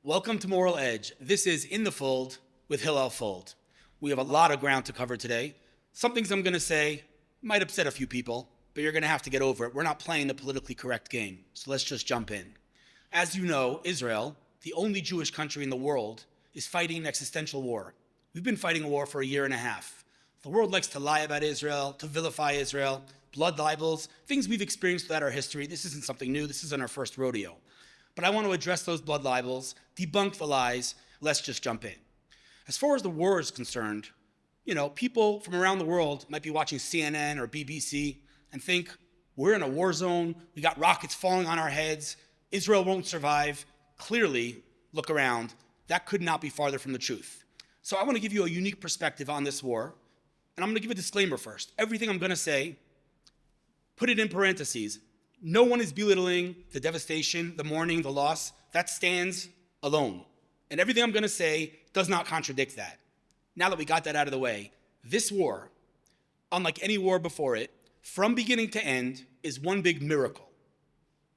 Welcome to Moral Edge. This is In the Fold with Hillel Fuld. We have a lot of ground to cover today. Some things I'm going to say might upset a few people, but you're going to have to get over it. We're not playing the politically correct game, so let's just jump in. As you know, Israel, the only Jewish country in the world, is fighting an existential war. We've been fighting a war for a year and a half. The world likes to lie about Israel, to vilify Israel, blood libels, things we've experienced throughout our history. This isn't something new. This isn't our first rodeo. But I want to address those blood libels, debunk the lies. Let's just jump in. As far as the war is concerned, people from around the world might be watching CNN or BBC and think, we're in a war zone, we got rockets falling on our heads, Israel won't survive. Clearly, look around, that could not be farther from the truth. So I want to give you a unique perspective on this war, and I'm going to give a disclaimer first. Everything I'm going to say, put it in parentheses. No one is belittling the devastation, the mourning, the loss. That stands alone. And everything I'm going to say does not contradict that. Now that we got that out of the way, this war, unlike any war before it, from beginning to end, is one big miracle.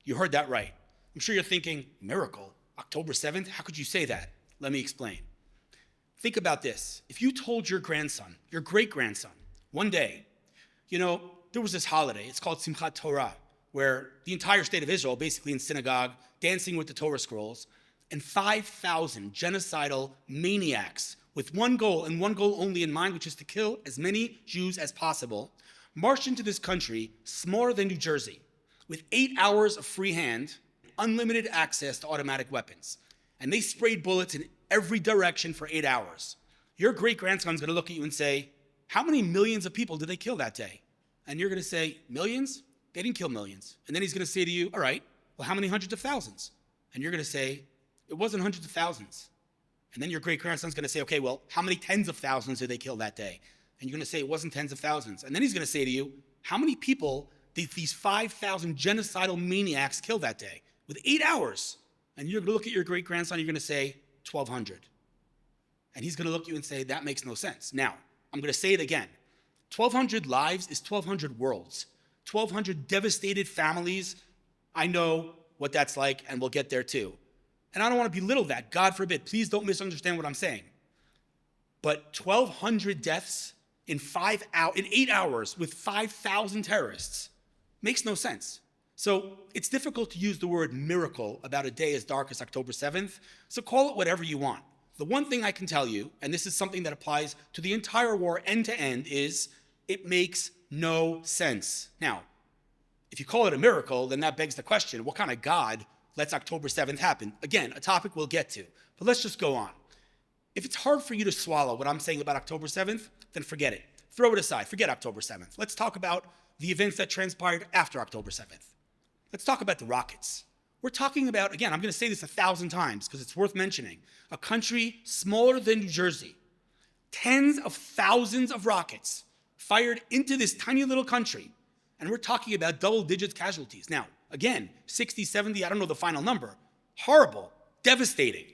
You heard that right. I'm sure you're thinking, miracle? October 7th? How could you say that? Let me explain. Think about this. If you told your grandson, your great-grandson, one day, there was this holiday, it's called Simchat Torah, where the entire state of Israel, basically in synagogue, dancing with the Torah scrolls, and 5,000 genocidal maniacs with one goal and one goal only in mind, which is to kill as many Jews as possible, marched into this country smaller than New Jersey, with 8 hours of free hand, unlimited access to automatic weapons. And they sprayed bullets in every direction for 8 hours. Your great-grandson's going to look at you and say, how many millions of people did they kill that day? And you're going to say, millions? They didn't kill millions. And then he's going to say to you, all right, well, how many hundreds of thousands? And you're going to say, it wasn't hundreds of thousands. And then your great-grandson's going to say, okay, well, how many tens of thousands did they kill that day? And you're going to say, it wasn't tens of thousands. And then he's going to say to you, how many people did these 5,000 genocidal maniacs kill that day? With 8 hours. And you're going to look at your great-grandson, you're going to say, 1,200. And he's going to look at you and say, that makes no sense. Now, I'm going to say it again. 1,200 lives is 1,200 worlds. 1,200 devastated families. I know what that's like, and we'll get there too. And I don't want to belittle that. God forbid. Please don't misunderstand what I'm saying. But 1,200 deaths in 8 hours with 5,000 terrorists makes no sense. So it's difficult to use the word miracle about a day as dark as October 7th. So call it whatever you want. The one thing I can tell you, and this is something that applies to the entire war end to end, is it makes no sense. Now, if you call it a miracle, then that begs the question, what kind of God lets October 7th happen? Again, a topic we'll get to, but let's just go on. If it's hard for you to swallow what I'm saying about October 7th, then forget it. Throw it aside. Forget October 7th. Let's talk about the events that transpired after October 7th. Let's talk about the rockets. We're talking about, again, I'm going to say this 1,000 times because it's worth mentioning, a country smaller than New Jersey, tens of thousands of rockets fired into this tiny little country, and we're talking about double-digit casualties. Now, again, 60, 70, I don't know the final number. Horrible, devastating.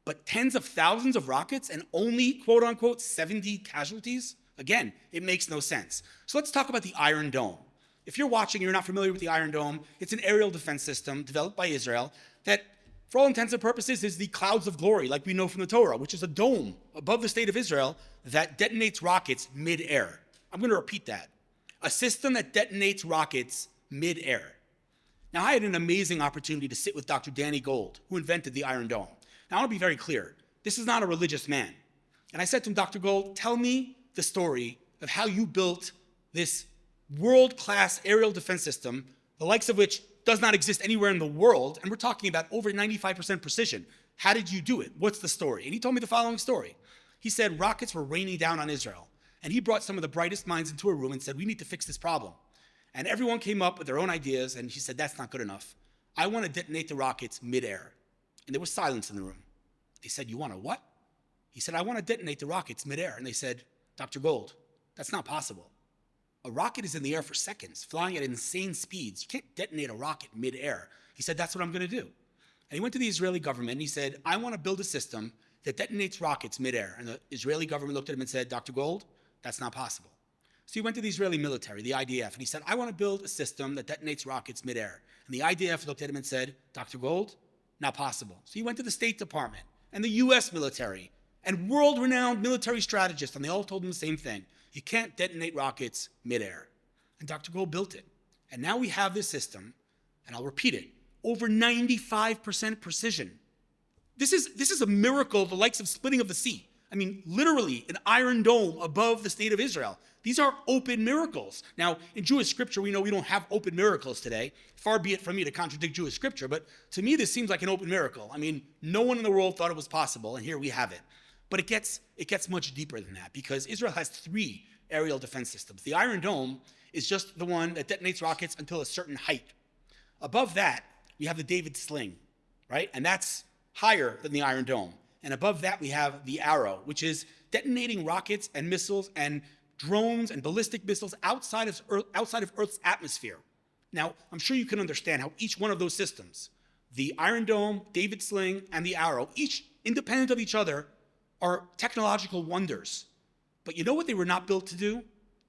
But tens of thousands of rockets and only, quote-unquote, 70 casualties? Again, it makes no sense. So let's talk about the Iron Dome. If you're watching and you're not familiar with the Iron Dome, it's an aerial defense system developed by Israel that, for all intents and purposes, is the clouds of glory, like we know from the Torah, which is a dome above the state of Israel that detonates rockets mid-air. I'm going to repeat that. A system that detonates rockets mid-air. Now, I had an amazing opportunity to sit with Dr. Danny Gold, who invented the Iron Dome. Now, I want to be very clear. This is not a religious man. And I said to him, Dr. Gold, tell me the story of how you built this world-class aerial defense system, the likes of which does not exist anywhere in the world, and we're talking about over 95% precision. How did you do it? What's the story? And he told me the following story. He said rockets were raining down on Israel, and he brought some of the brightest minds into a room and said, we need to fix this problem. And everyone came up with their own ideas, and he said, that's not good enough. I want to detonate the rockets mid-air. And there was silence in the room. They said, you want to what? He said, I want to detonate the rockets mid-air. And they said, Dr. Gold, that's not possible. A rocket is in the air for seconds, flying at insane speeds. You can't detonate a rocket mid-air. He said, that's what I'm going to do. And he went to the Israeli government and he said, I want to build a system that detonates rockets mid-air. And the Israeli government looked at him and said, Dr. Gold, that's not possible. So he went to the Israeli military, the IDF, and he said, I want to build a system that detonates rockets mid-air. And the IDF looked at him and said, Dr. Gold, Not possible. So he went to the State Department and the US military and world-renowned military strategists, and they all told him the same thing. You can't detonate rockets midair. And Dr. Gold built it. And now we have this system, and I'll repeat it, over 95% precision. This is a miracle, the likes of splitting of the sea. I mean, literally, an iron dome above the state of Israel. These are open miracles. Now, in Jewish scripture, we know we don't have open miracles today. Far be it from me to contradict Jewish scripture, but to me, this seems like an open miracle. I mean, no one in the world thought it was possible, and here we have it. But it gets much deeper than that, because Israel has 3 aerial defense systems. The Iron Dome is just the one that detonates rockets until a certain height. Above that, we have the David Sling, right? And that's higher than the Iron Dome. And above that, we have the Arrow, which is detonating rockets and missiles and drones and ballistic missiles outside of Earth's atmosphere. Now, I'm sure you can understand how each one of those systems, the Iron Dome, David Sling, and the Arrow, each independent of each other, are technological wonders. But you know what they were not built to do?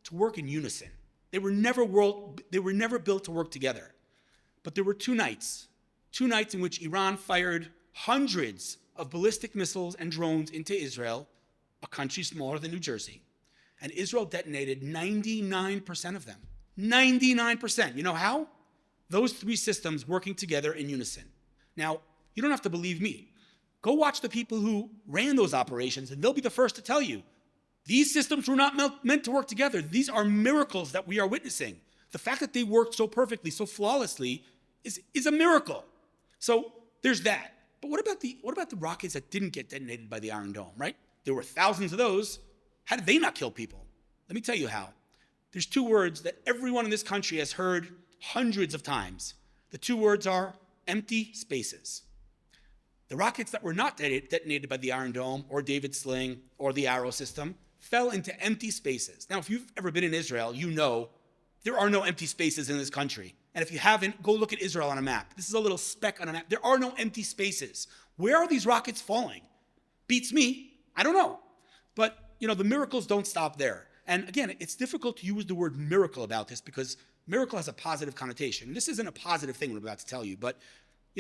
To work in unison. They were never built to work together. But there were 2 nights in which Iran fired hundreds of ballistic missiles and drones into Israel, a country smaller than New Jersey. And Israel detonated 99% of them. 99%. You know how? Those 3 systems working together in unison. Now, you don't have to believe me. Go watch the people who ran those operations, and they'll be the first to tell you. These systems were not meant to work together. These are miracles that we are witnessing. The fact that they worked so perfectly, so flawlessly, is a miracle. So there's that. But what about the rockets that didn't get detonated by the Iron Dome, right? There were thousands of those. How did they not kill people? Let me tell you how. There's 2 words that everyone in this country has heard hundreds of times. The 2 words are empty spaces. The rockets that were not detonated by the Iron Dome or David Sling or the Arrow system fell into empty spaces. Now, if you've ever been in Israel, you know there are no empty spaces in this country. And if you haven't, go look at Israel on a map. This is a little speck on a map. There are no empty spaces. Where are these rockets falling? Beats me. I don't know. But, the miracles don't stop there. And again, it's difficult to use the word miracle about this because miracle has a positive connotation. This isn't a positive thing I'm about to tell you, but,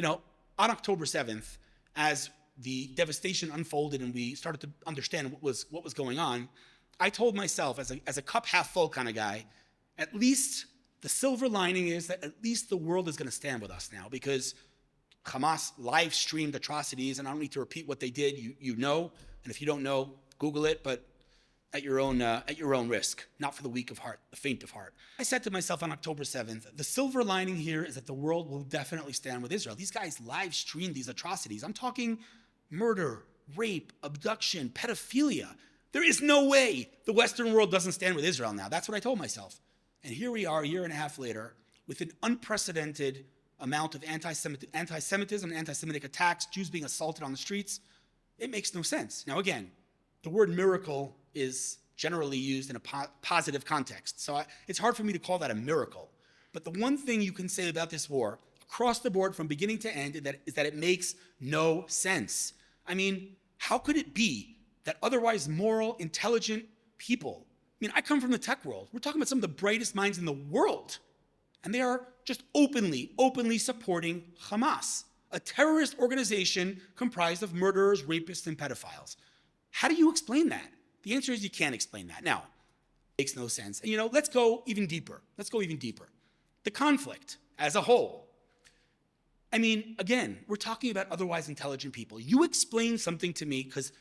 on October 7th, as the devastation unfolded and we started to understand what was going on, I told myself, as a cup half full kind of guy, at least the silver lining is that at least the world is going to stand with us now, because Hamas live streamed atrocities, and I don't need to repeat what they did. You know, and if you don't know, Google it, but at your own risk, not for the weak of heart, the faint of heart. I said to myself on October 7th, the silver lining here is that the world will definitely stand with Israel. These guys live streamed these atrocities. I'm talking murder, rape, abduction, pedophilia. There is no way the Western world doesn't stand with Israel now. That's what I told myself. And here we are, a year and a half later, with an unprecedented amount of anti-Semitism and anti-Semitic attacks, Jews being assaulted on the streets. It makes no sense. Now, again, the word miracle is generally used in a positive context. So it's hard for me to call that a miracle. But the one thing you can say about this war, across the board from beginning to end, is that it makes no sense. I mean, how could it be that otherwise moral, intelligent people, I come from the tech world. We're talking about some of the brightest minds in the world. And they are just openly supporting Hamas, a terrorist organization comprised of murderers, rapists, and pedophiles. How do you explain that? The answer is you can't explain that. Now, it makes no sense. And let's go even deeper. The conflict as a whole. Again, we're talking about otherwise intelligent people. You explain something to me, because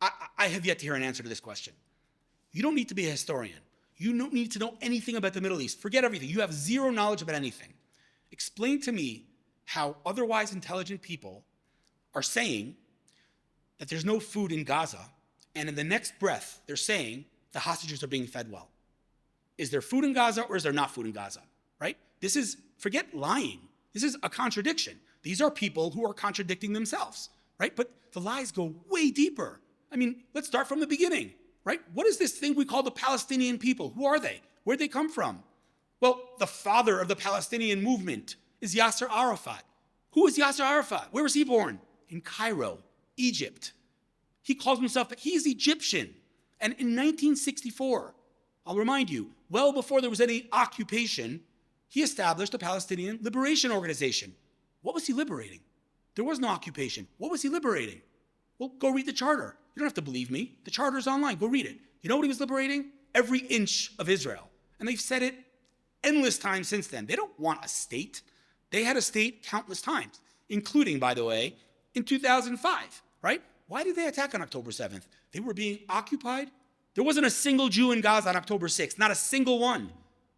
I have yet to hear an answer to this question. You don't need to be a historian. You don't need to know anything about the Middle East. Forget everything. You have zero knowledge about anything. Explain to me how otherwise intelligent people are saying that there's no food in Gaza, and in the next breath, they're saying the hostages are being fed well. Is there food in Gaza, or is there not food in Gaza, right? Forget lying. This is a contradiction. These are people who are contradicting themselves, right? But the lies go way deeper. Let's start from the beginning, right? What is this thing we call the Palestinian people? Who are they? Where'd they come from? Well, the father of the Palestinian movement is Yasser Arafat. Who is Yasser Arafat? Where was he born? In Cairo, Egypt. He calls himself, he's Egyptian. And in 1964, I'll remind you, well before there was any occupation, he established the Palestinian Liberation Organization. What was he liberating? There was no occupation. What was he liberating? Well, go read the charter. You don't have to believe me. The charter's online. Go read it. You know what he was liberating? Every inch of Israel. And they've said it endless times since then. They don't want a state. They had a state countless times, including, by the way, in 2005, right? Why did they attack on October 7th? They were being occupied. There wasn't a single Jew in Gaza on October 6th, not a single one.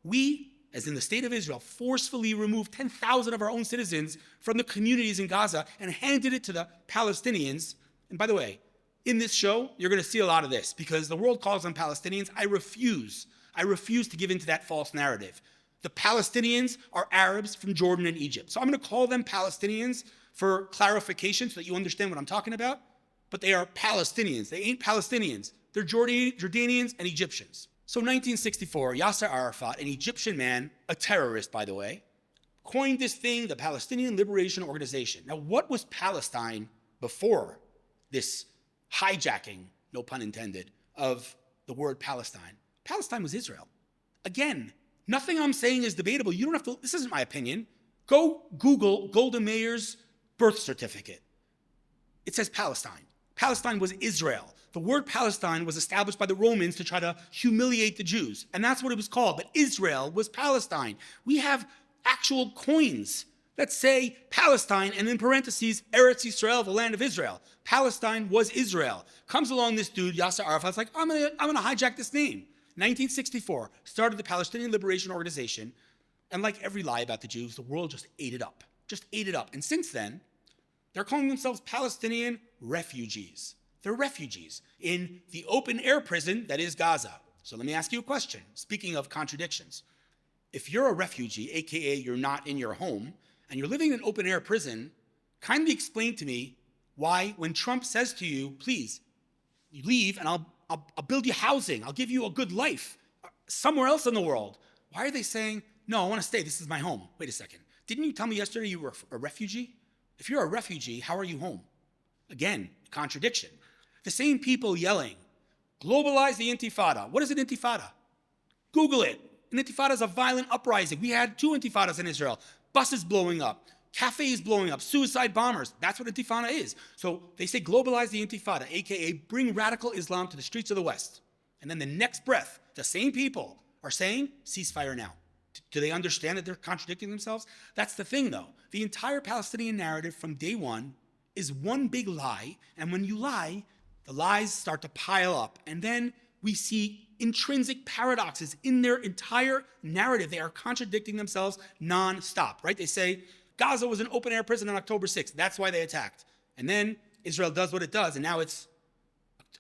We, as in the state of Israel, forcefully removed 10,000 of our own citizens from the communities in Gaza and handed it to the Palestinians. And by the way, in this show, you're going to see a lot of this because the world calls them Palestinians. I refuse to give in to that false narrative. The Palestinians are Arabs from Jordan and Egypt. So I'm going to call them Palestinians for clarification so that you understand what I'm talking about. But they are Palestinians. They ain't Palestinians. They're Jordanians and Egyptians. So 1964, Yasser Arafat, an Egyptian man, a terrorist, by the way, coined this thing, the Palestinian Liberation Organization. Now, what was Palestine before this hijacking, no pun intended, of the word Palestine? Palestine was Israel. Again, nothing I'm saying is debatable. You don't have to, this isn't my opinion. Go Google Golda Meir's birth certificate. It says Palestine. Palestine was Israel. The word Palestine was established by the Romans to try to humiliate the Jews. And that's what it was called. But Israel was Palestine. We have actual coins that say Palestine and in parentheses, Eretz Yisrael, the land of Israel. Palestine was Israel. Comes along this dude, Yasser Arafat's like, I'm gonna hijack this name. 1964, started the Palestinian Liberation Organization. And like every lie about the Jews, the world just ate it up. Just ate it up. And since then, they're calling themselves Palestinian refugees. They're refugees in the open-air prison that is Gaza. So let me ask you a question. Speaking of contradictions, if you're a refugee, aka you're not in your home, and you're living in an open-air prison, kindly explain to me why when Trump says to you, please, you leave and I'll build you housing, I'll give you a good life somewhere else in the world. Why are they saying, no, I want to stay, this is my home? Wait a second. Didn't you tell me yesterday you were a refugee? If you're a refugee, how are you home? Again, contradiction. The same people yelling, globalize the intifada. What is an intifada? Google it. An intifada is a violent uprising. We had 2 intifadas in Israel. Buses blowing up, cafes blowing up, suicide bombers. That's what intifada is. So they say globalize the intifada, aka bring radical Islam to the streets of the West. And then the next breath, the same people are saying ceasefire now. Do they understand that they're contradicting themselves? That's the thing, though. The entire Palestinian narrative from day one is one big lie. And when you lie, the lies start to pile up. And then we see intrinsic paradoxes in their entire narrative. They are contradicting themselves nonstop, right? They say Gaza was an open-air prison on October 6th. That's why they attacked. And then Israel does what it does. And now it's,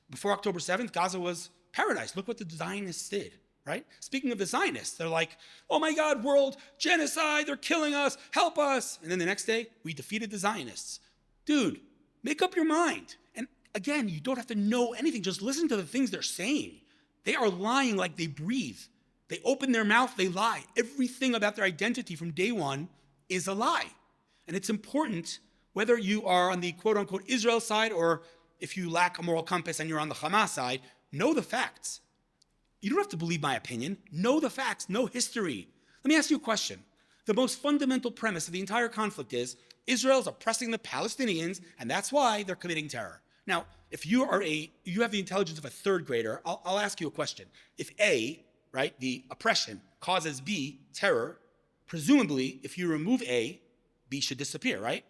before October 7th, Gaza was paradise. Look what the Zionists did. Right? Speaking of the Zionists, they're like, oh my God, world genocide, they're killing us, help us. And then the next day, we defeated the Zionists. Dude, make up your mind. And again, you don't have to know anything. Just listen to the things they're saying. They are lying like they breathe. They open their mouth, they lie. Everything about their identity from day one is a lie. And it's important, whether you are on the quote unquote Israel side or if you lack a moral compass and you're on the Hamas side, know the facts. You don't have to believe my opinion. Know the facts, know history. Let me ask you a question. The most fundamental premise of the entire conflict is Israel's oppressing the Palestinians, and that's why they're committing terror. Now, if you have the intelligence of a third grader, I'll ask you a question. If A, right, the oppression causes B, terror, presumably if you remove A, B should disappear, right?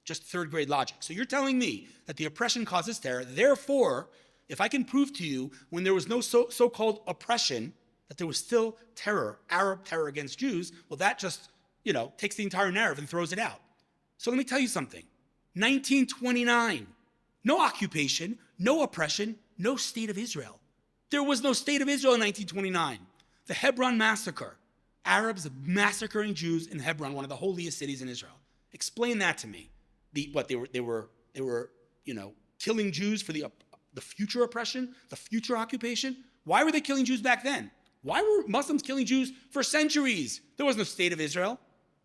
Just third grade logic. So you're telling me that the oppression causes terror, therefore, if I can prove to you when there was no so-called oppression, that there was still terror, Arab terror against Jews, well, that just, takes the entire narrative and throws it out. So let me tell you something. 1929, no occupation, no oppression, no state of Israel. There was no state of Israel in 1929. The Hebron massacre, Arabs massacring Jews in Hebron, one of the holiest cities in Israel. Explain that to me. They were killing Jews for the future oppression, the future occupation. Why were they killing Jews back then? Why were Muslims killing Jews for centuries? There was no state of Israel.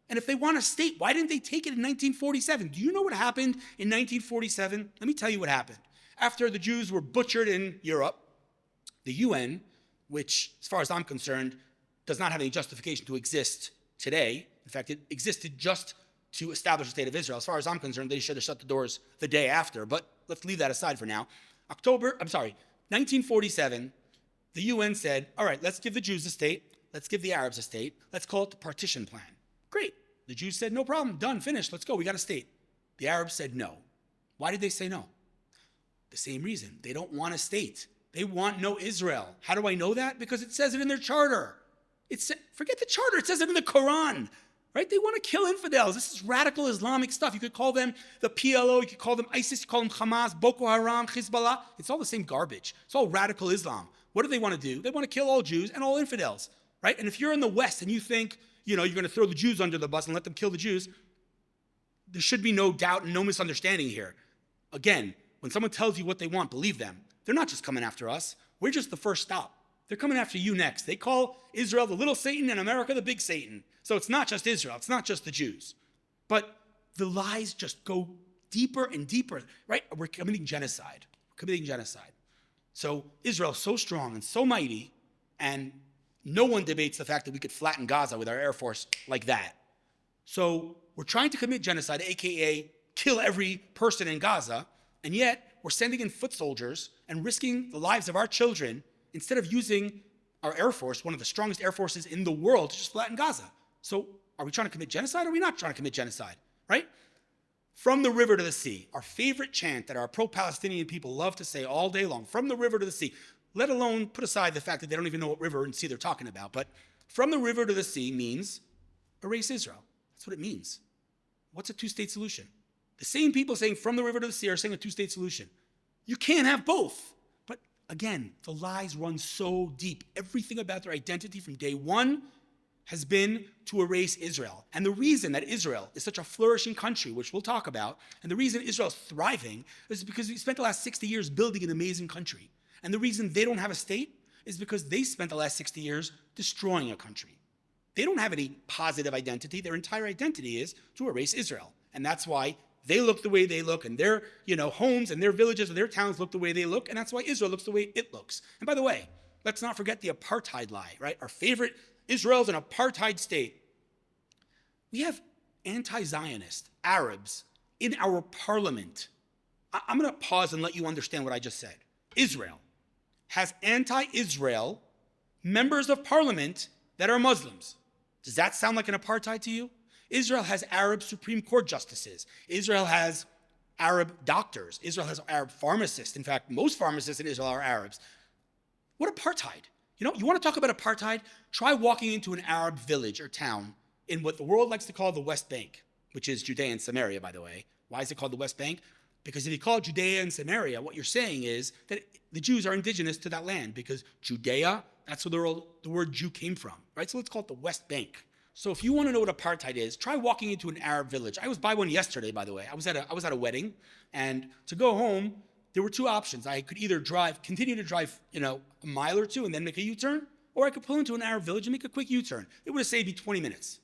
And if they want a state, why didn't they take it in 1947? Do you know what happened in 1947? Let me tell you what happened. After the Jews were butchered in Europe, the UN, which, as far as I'm concerned, does not have any justification to exist today. In fact, it existed just to establish the state of Israel. As far as I'm concerned, they should have shut the doors the day after, but let's leave that aside for now. 1947, the UN said, all right, let's give the Jews a state, let's give the Arabs a state, let's call it the partition plan. Great. The Jews said, no problem, done, finished, let's go, we got a state. The Arabs said no. Why did they say no? The same reason. They don't want a state. They want no Israel. How do I know that? Because it says it in their charter. Forget the charter, it says it in the Quran. Right? They want to kill infidels. This is radical Islamic stuff. You could call them the PLO, you could call them ISIS, you call them Hamas, Boko Haram, Hezbollah. It's all the same garbage. It's all radical Islam. What do they want to do? They want to kill all Jews and all infidels. Right? And if you're in the West and you think, you're going to throw the Jews under the bus and let them kill the Jews, there should be no doubt and no misunderstanding here. Again, when someone tells you what they want, believe them. They're not just coming after us. We're just the first stop. They're coming after you next. They call Israel the little Satan and America the big Satan. So it's not just Israel. It's not just the Jews. But the lies just go deeper and deeper, right? We're committing genocide. So Israel's so strong and so mighty, and no one debates the fact that we could flatten Gaza with our Air Force like that. So we're trying to commit genocide, aka kill every person in Gaza, and yet we're sending in foot soldiers and risking the lives of our children instead of using our Air Force, one of the strongest air forces in the world, to just flatten Gaza. So are we trying to commit genocide or are we not trying to commit genocide, right? From the river to the sea, our favorite chant that our pro-Palestinian people love to say all day long, from the river to the sea, let alone put aside the fact that they don't even know what river and sea they're talking about, but from the river to the sea means erase Israel. That's what it means. What's a two-state solution? The same people saying from the river to the sea are saying a two-state solution. You can't have both. But again, the lies run so deep. Everything about their identity from day one has been to erase Israel. And the reason that Israel is such a flourishing country, which we'll talk about, and the reason Israel's thriving is because we spent the last 60 years building an amazing country. And the reason they don't have a state is because they spent the last 60 years destroying a country. They don't have any positive identity. Their entire identity is to erase Israel. And that's why they look the way they look, and their homes and their villages and their towns look the way they look, and that's why Israel looks the way it looks. And by the way, let's not forget the apartheid lie, right? Our favorite, Israel's an apartheid state. We have anti-Zionist Arabs in our parliament. I'm going to pause and let you understand what I just said. Israel has anti-Israel members of parliament that are Muslims. Does that sound like an apartheid to you? Israel has Arab Supreme Court justices. Israel has Arab doctors. Israel has Arab pharmacists. In fact, most pharmacists in Israel are Arabs. What apartheid? You want to talk about apartheid? Try walking into an Arab village or town in what the world likes to call the West Bank, which is Judea and Samaria, by the way. Why is it called the West Bank? Because if you call it Judea and Samaria, what you're saying is that the Jews are indigenous to that land, because Judea, that's where the word Jew came from, right? So let's call it the West Bank. So if you want to know what apartheid is, try walking into an Arab village. I was by one yesterday, by the way. I was at a wedding, and to go home, there were two options. I could either continue to drive, a mile or two and then make a U-turn, or I could pull into an Arab village and make a quick U-turn. It would have saved me 20 minutes.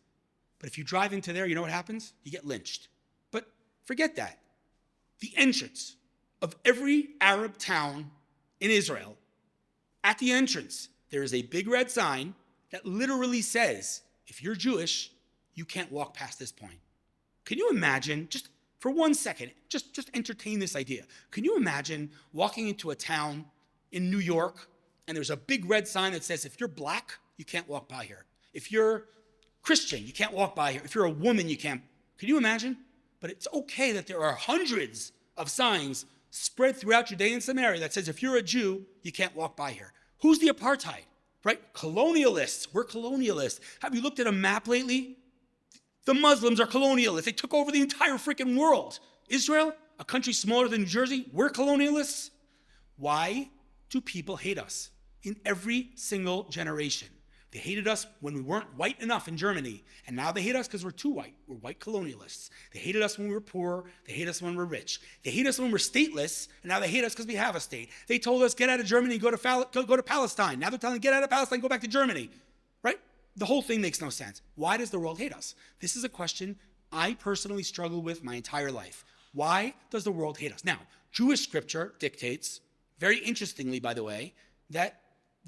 But if you drive into there, you know what happens? You get lynched. But forget that. The entrance of every Arab town in Israel, at the entrance, there is a big red sign that literally says, if you're Jewish, you can't walk past this point. Can you imagine, just for 1 second, just entertain this idea. Can you imagine walking into a town in New York and there's a big red sign that says, if you're black, you can't walk by here. If you're Christian, you can't walk by here. If you're a woman, you can't. Can you imagine? But it's okay that there are hundreds of signs spread throughout Judea and Samaria that says, if you're a Jew, you can't walk by here. Who's the apartheid? Right? Colonialists. We're colonialists. Have you looked at a map lately? The Muslims are colonialists. They took over the entire freaking world. Israel, a country smaller than New Jersey, we're colonialists. Why do people hate us in every single generation? They hated us when we weren't white enough in Germany, and now they hate us because we're too white. We're white colonialists. They hated us when we were poor. They hate us when we're rich. They hate us when we're stateless, and now they hate us because we have a state. They told us, get out of Germany, go to Palestine. Now they're telling, get out of Palestine, go back to Germany, right? The whole thing makes no sense. Why does the world hate us? This is a question I personally struggle with my entire life. Why does the world hate us? Now, Jewish scripture dictates, very interestingly, by the way, that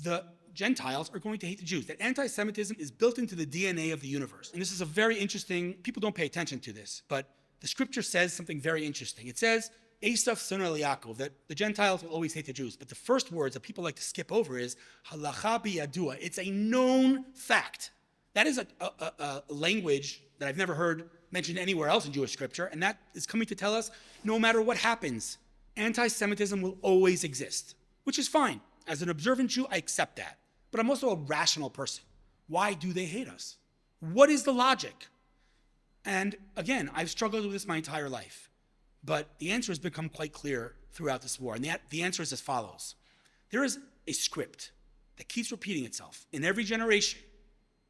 the Gentiles are going to hate the Jews, that anti-Semitism is built into the DNA of the universe. And this is a very interesting, people don't pay attention to this, but the scripture says something very interesting. It says, Esav son of Yaakov, that the Gentiles will always hate the Jews. But the first words that people like to skip over is, halacha biyadua. It's a known fact. That is a language that I've never heard mentioned anywhere else in Jewish scripture, and that is coming to tell us, no matter what happens, anti-Semitism will always exist, which is fine. As an observant Jew, I accept that. But I'm also a rational person. Why do they hate us? What is the logic? And again, I've struggled with this my entire life. But the answer has become quite clear throughout this war. And the answer is as follows. There is a script that keeps repeating itself in every generation.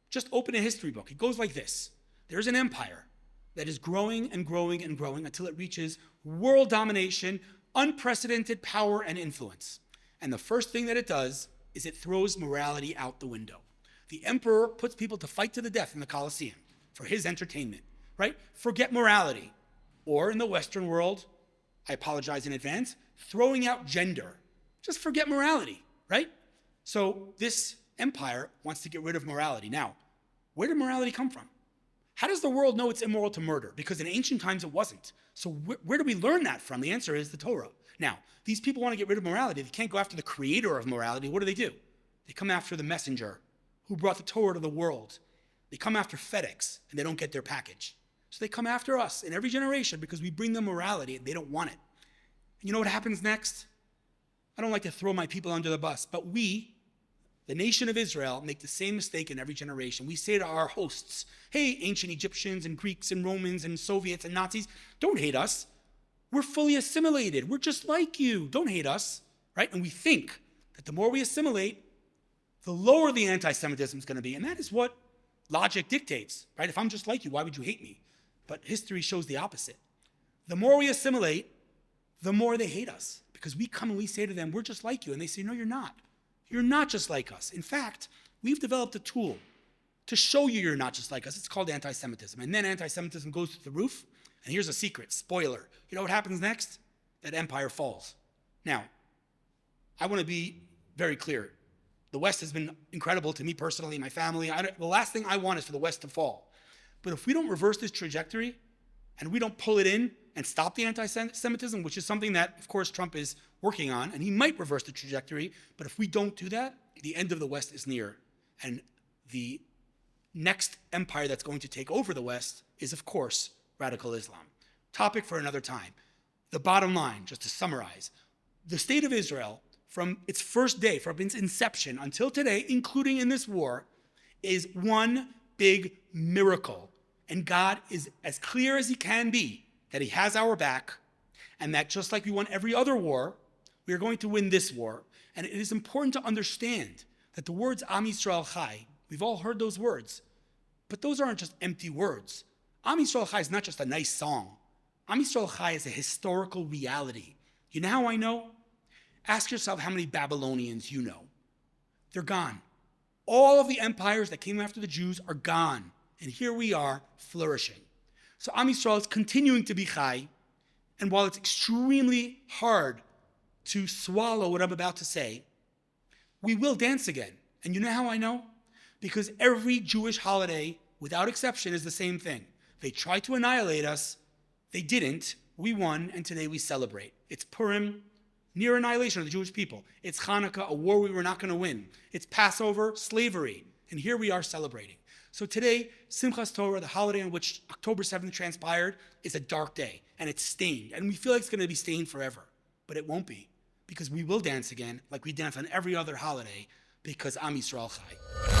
Just open a history book. It goes like this. There's an empire that is growing and growing and growing until it reaches world domination, unprecedented power and influence. And the first thing that it does is it throws morality out the window. The emperor puts people to fight to the death in the Colosseum for his entertainment, right? Forget morality. Or in the Western world, I apologize in advance, throwing out gender. Just forget morality, right? So this empire wants to get rid of morality. Now, where did morality come from? How does the world know it's immoral to murder? Because in ancient times it wasn't. So where do we learn that from? The answer is the Torah. Now, these people want to get rid of morality. They can't go after the creator of morality. What do? They come after the messenger who brought the Torah to the world. They come after FedEx and they don't get their package. So they come after us in every generation because we bring them morality and they don't want it. And you know what happens next? I don't like to throw my people under the bus, but we, the nation of Israel, make the same mistake in every generation. We say to our hosts, hey, ancient Egyptians and Greeks and Romans and Soviets and Nazis, don't hate us. We're fully assimilated. We're just like you. Don't hate us, right? And we think that the more we assimilate, the lower the anti-Semitism is going to be. And that is what logic dictates, right? If I'm just like you, why would you hate me? But history shows the opposite. The more we assimilate, the more they hate us. Because we come and we say to them, we're just like you. And they say, no, you're not. You're not just like us. In fact, we've developed a tool to show you you're not just like us. It's called anti-Semitism. And then anti-Semitism goes through the roof. And here's a secret, spoiler. You know what happens next? That empire falls. Now, I want to be very clear. The West has been incredible to me personally, my family. The last thing I want is for the West to fall. But if we don't reverse this trajectory and we don't pull it in and stop the anti-Semitism, which is something that, of course, Trump is working on, and he might reverse the trajectory, but if we don't do that, the end of the West is near. And the next empire that's going to take over the West is, of course, radical Islam. Topic for another time. The bottom line, just to summarize, the state of Israel, from its first day, from its inception until today, including in this war, is one big miracle. And God is as clear as he can be that he has our back, and that just like we won every other war, we are going to win this war. And it is important to understand that the words Am Yisrael Chai, we've all heard those words, but those aren't just empty words. Am Yisrael Chai is not just a nice song. Am Yisrael Chai is a historical reality. You know how I know? Ask yourself how many Babylonians you know. They're gone. All of the empires that came after the Jews are gone. And here we are flourishing. So Am Yisrael is continuing to be Chai. And while it's extremely hard to swallow what I'm about to say, we will dance again. And you know how I know? Because every Jewish holiday, without exception, is the same thing. They tried to annihilate us. They didn't. We won, and today we celebrate. It's Purim, near annihilation of the Jewish people. It's Hanukkah, a war we were not going to win. It's Passover, slavery. And here we are celebrating. So today, Simchas Torah, the holiday on which October 7th transpired, is a dark day, and it's stained. And we feel like it's going to be stained forever. But it won't be, because we will dance again like we dance on every other holiday, because Am Yisrael Chai.